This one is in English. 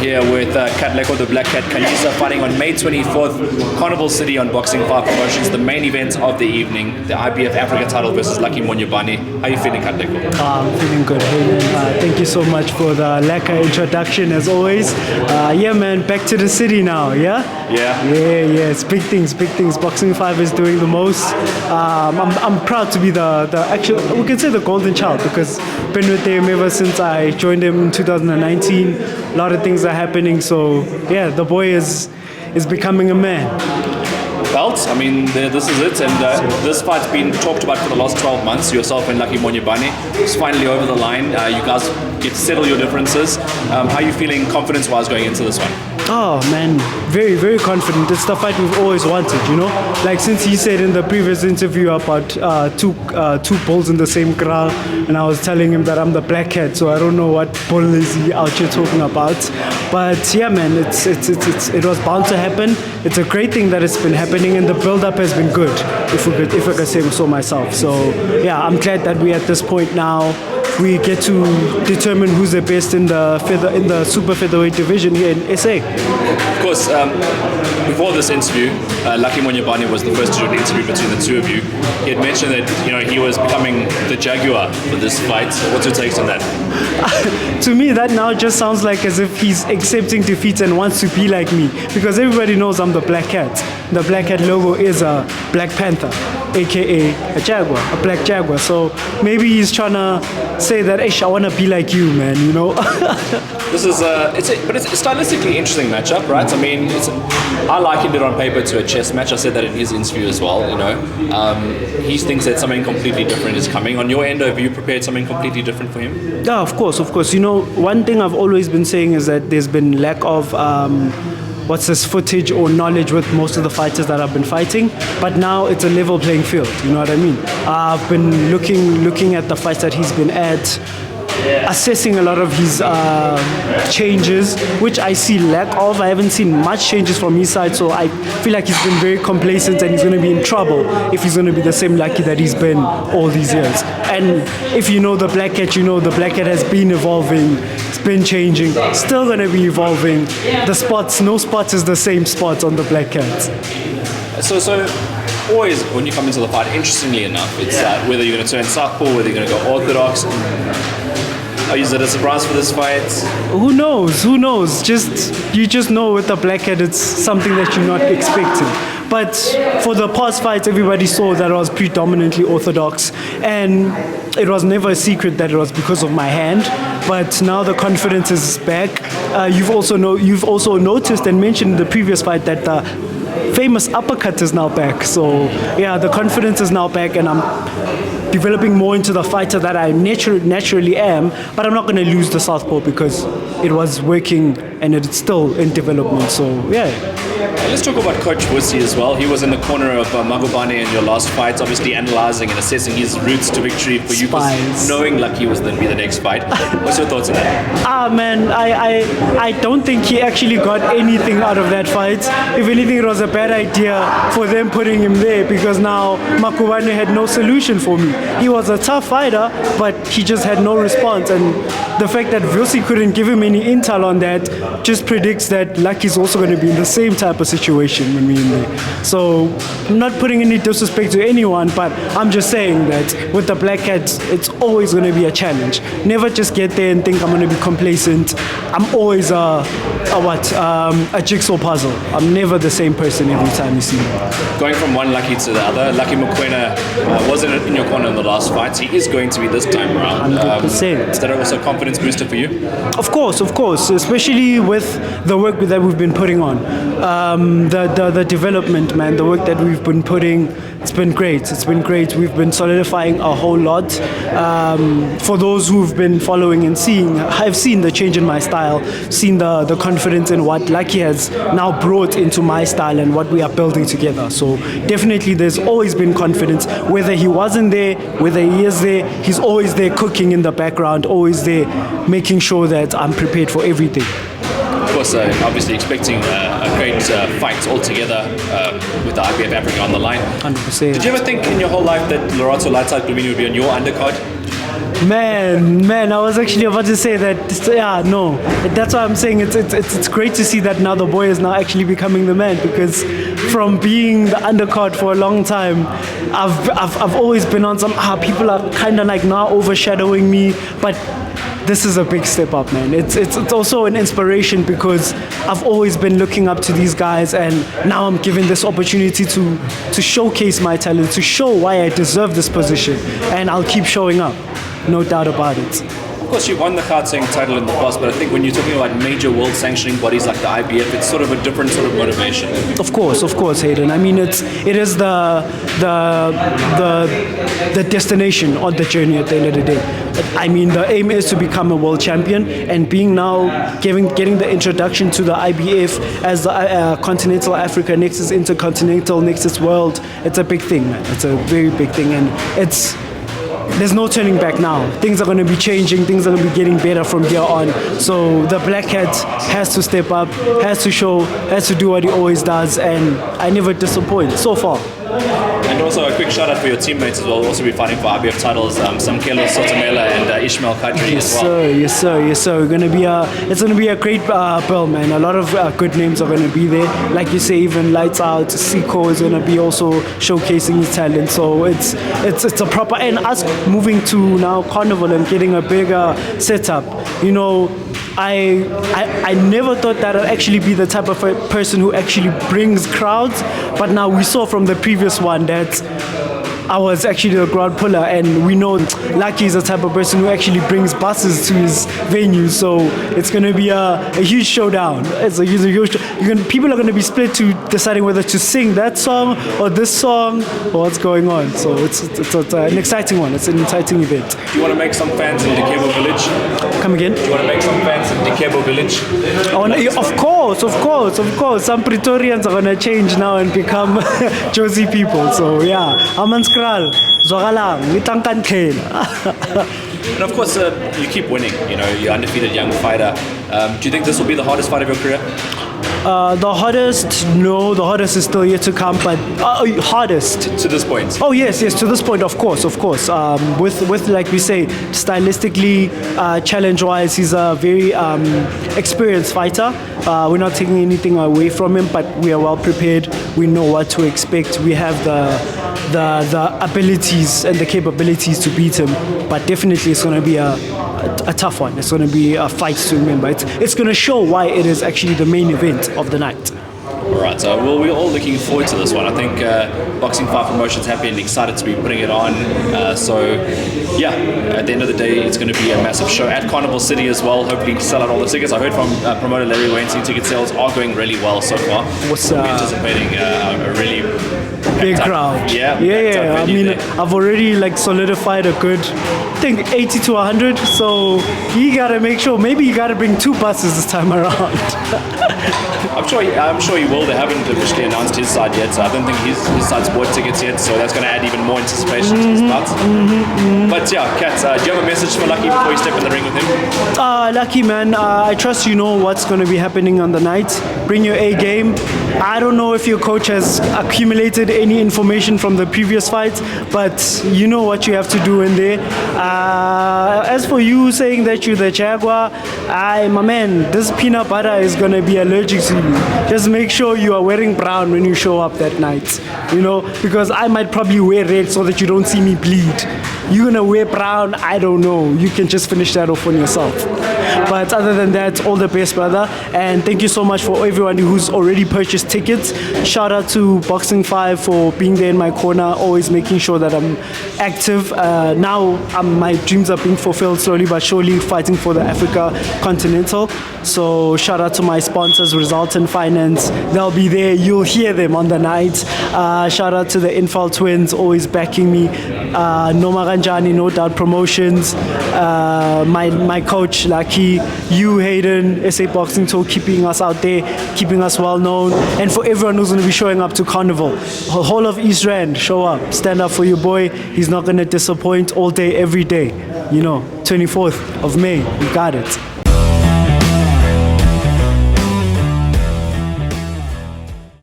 here with Katlego the Black Cat Khanyisa fighting on May 24th, Carnival City on Boxing 5 Promotions, the main event of the evening, the IBF Africa title versus Lucky Monyebane. How are you feeling, Katlego? I'm feeling good. Hey, man. Thank you so much for the lekker introduction as always. Yeah, man, back to the city now, yeah? Yeah. Yeah, it's big things. Boxing 5 is doing the most. I'm proud to be the actual, we can say the golden child, because been with him ever since I joined him in 2019. A lot of things are happening, so yeah, the boy is becoming a man. Belt, I mean, this is it, and this fight's been talked about for the last 12 months. Yourself and Lucky Monyebane, it's finally over the line. You guys get to settle your differences. How are you feeling confidence-wise going into this one? Oh man, very, very confident. It's the fight we've always wanted, you know? Like since he said in the previous interview about two bulls in the same kraal, and I was telling him that I'm the black cat, so I don't know what bull is he out here talking about. But yeah, man, it was bound to happen. It's a great thing that it's been happening, and the build-up has been good, if I can say so myself. So yeah, I'm glad that we're at this point now. We get to determine who's the best in the super featherweight division here in SA. Of course, before this interview, Lucky Monyebane was the first to do an interview between the two of you. He had mentioned that he was becoming the Jaguar for this fight. What's your take on that? To me, that now just sounds like as if he's accepting defeat and wants to be like me, because everybody knows I'm the Black Cat. The Black Cat logo is a Black Panther, aka a Jaguar, a Black Jaguar. So maybe he's trying to say that, I want to be like you, man, you know? This is but it's a stylistically interesting matchup, right? I mean, I likened it on paper to a chess match. I said that in his interview as well, He thinks that something completely different is coming. On your end, have you prepared something completely different for him? Yeah, of course. One thing I've always been saying is that there's been lack of footage or knowledge with most of the fighters that I've been fighting, but now it's a level playing field, you know what I mean? I've been looking at the fights that he's been at, assessing a lot of his changes, which I see lack of. I haven't seen much changes from his side, so I feel like he's been very complacent and he's going to be in trouble if he's going to be the same Lucky that he's been all these years. And if you know the Black Cat, the Black Cat has been evolving, it's been changing, still going to be evolving. The spots, no spots is the same spots on the Black Cat. So always when you come into the fight, interestingly enough, it's whether you're going to turn southpaw, whether you're going to go orthodox. Is it a surprise for this fight? Who knows? You just know with the Black Cat, it's something that you're not expecting. But for the past fights, everybody saw that I was predominantly orthodox, and it was never a secret that it was because of my hand. But now the confidence is back. You've also noticed and mentioned in the previous fight that the famous uppercut is now back. So yeah, the confidence is now back, and I'm developing more into the fighter that I naturally am, but I'm not going to lose the southpaw because it was working and it's still in development. So yeah. Let's talk about Coach Wusi as well. He was in the corner of Magubane in your last fight, obviously analysing and assessing his routes to victory for you, knowing Lucky was going to be the next fight. What's your thoughts on that? Man, I don't think he actually got anything out of that fight. If anything, it was a bad idea for them putting him there, because now Magubane had no solution for me. He was a tough fighter, but he just had no response, and the fact that Wusi couldn't give him any intel on that just predicts that Lucky's also going to be in the same type of situation when we're in there. So I'm not putting any disrespect to anyone, but I'm just saying that with the Black Cats, it's always going to be a challenge. Never just get there and think I'm going to be complacent. I'm always a jigsaw puzzle. I'm never the same person every time you see me. Going from one Lucky to the other, Lucky Mokoena wasn't in your corner in the last fight. He is going to be this time around. 100%. Is that also a confidence booster for you? Of course, especially with the work that we've been putting on. The development, man, the work that we've been putting, it's been great. We've been solidifying a whole lot. For those who've been following and seeing, I've seen the change in my style, seen the confidence in what Lucky has now brought into my style and what we are building together. So definitely there's always been confidence. Whether he wasn't there, whether he is there, he's always there cooking in the background, always there making sure that I'm prepared for everything. Of course, obviously expecting a great fight altogether with the IBF Africa on the line. 100%. Did you ever think in your whole life that Lorato Lightside Glumini would be on your undercard? Man, I was actually about to say that. Yeah, no, that's why I'm saying it's great to see that now the boy is now actually becoming the man, because from being the undercard for a long time, I've always been on some people are kind of like now overshadowing me, but this is a big step up, man. It's also an inspiration, because I've always been looking up to these guys, and now I'm given this opportunity to showcase my talent, to show why I deserve this position, and I'll keep showing up, no doubt about it. Of course, you won the karting title in the past, but I think when you're talking about major world sanctioning bodies like the IBF, it's sort of a different sort of motivation. Of course, Hayden. I mean, it is the destination on the journey at the end of the day. I mean, the aim is to become a world champion, and being now getting the introduction to the IBF as the Continental Africa, next is Intercontinental, next is World. It's a big thing, man. It's a very big thing, and there's no turning back now. Things are going to be changing. Things are going to be getting better from here on. So the Black Hat has to step up, has to show, has to do what he always does, and I never disappoint so far. And also a quick shout out for your teammates as well. We'll also be fighting for IBF titles. Samkelo Sotomela and Ishmael Kadri as well. Yes, sir. It's gonna be a great bill, man. A lot of good names are gonna be there. Like you say, even Lights Out, Siko is gonna be also showcasing his talent. So it's a proper, and us moving to now Carnival and getting a bigger setup. You know, I never thought that I'd actually be the type of a person who actually brings crowds, but now we saw from the previous one that I was actually the crowd puller, and we know Lucky is the type of person who actually brings buses to his venue, so it's going to be a huge showdown. It's a huge people are going to be split to deciding whether to sing that song or this song or what's going on, so it's an exciting one. It's an exciting event. Do you want to make some fans in Dikebo Village? Come again? Do you want to make some fans in Dikebo Village? Of course. Some Pretorians are going to change now and become Josie people, so yeah. Kral, Zogalang, Mitangkan Kale. And of course, you keep winning. You know, you're undefeated young fighter. Do you think this will be the hardest fight of your career? The hardest is still yet to come, but hardest to this point. Oh yes, to this point, of course. With like we say, stylistically, challenge-wise, he's a very experienced fighter. We're not taking anything away from him, but we are well prepared. We know what to expect. We have the abilities and the capabilities to beat him. But definitely, it's going to be a tough one. It's going to be a fight to remember. It's going to show why it is actually the main event of the night. All right, so we're all looking forward to this one. I think Boxing 5 Promotions happy and excited to be putting it on. At the end of the day, it's going to be a massive show at Carnival City as well. Hopefully sell out all the tickets. I heard from promoter Larry Wayne, ticket sales are going really well so far. We're anticipating a really big crowd. Yeah. I mean, I've already solidified a good, I think 80 to 100. So you gotta make sure. Maybe you gotta bring 2 buses this time around. I'm sure he will. They haven't officially announced his side yet, so I don't think his side's bought tickets yet. So that's going to add even more anticipation to the start. But yeah, Kat, do you have a message for Lucky before you step in the ring with him? Lucky, man, I trust you know what's going to be happening on the night. Bring your A game. I don't know if your coach has accumulated any information from the previous fights, but you know what you have to do in there. As for you saying that you're the Jaguar, my man, this peanut butter is going to be allergic to you. Just make sure you are wearing brown when you show up that night, because I might probably wear red so that you don't see me bleed. You're gonna wear brown, I don't know. You can just finish that off on yourself. But other than that, all the best, brother. And thank you so much for everyone who's already purchased tickets. Shout out to Boxing 5 for being there in my corner, always making sure that I'm active. Now my dreams are being fulfilled slowly but surely, fighting for the Africa Continental. So shout out to my sponsors, Resultant Finance. They'll be there. You'll hear them on the night. Shout out to the Infal Twins, always backing me. Noma Ranjani, No Doubt Promotions. My coach, Lucky. You, Hayden, SA Boxing Tour, keeping us out there, keeping us well known. And for everyone who's going to be showing up to Carnival, whole of East Rand, show up. Stand up for your boy. He's not going to disappoint all day, every day. 24th of May. We got it.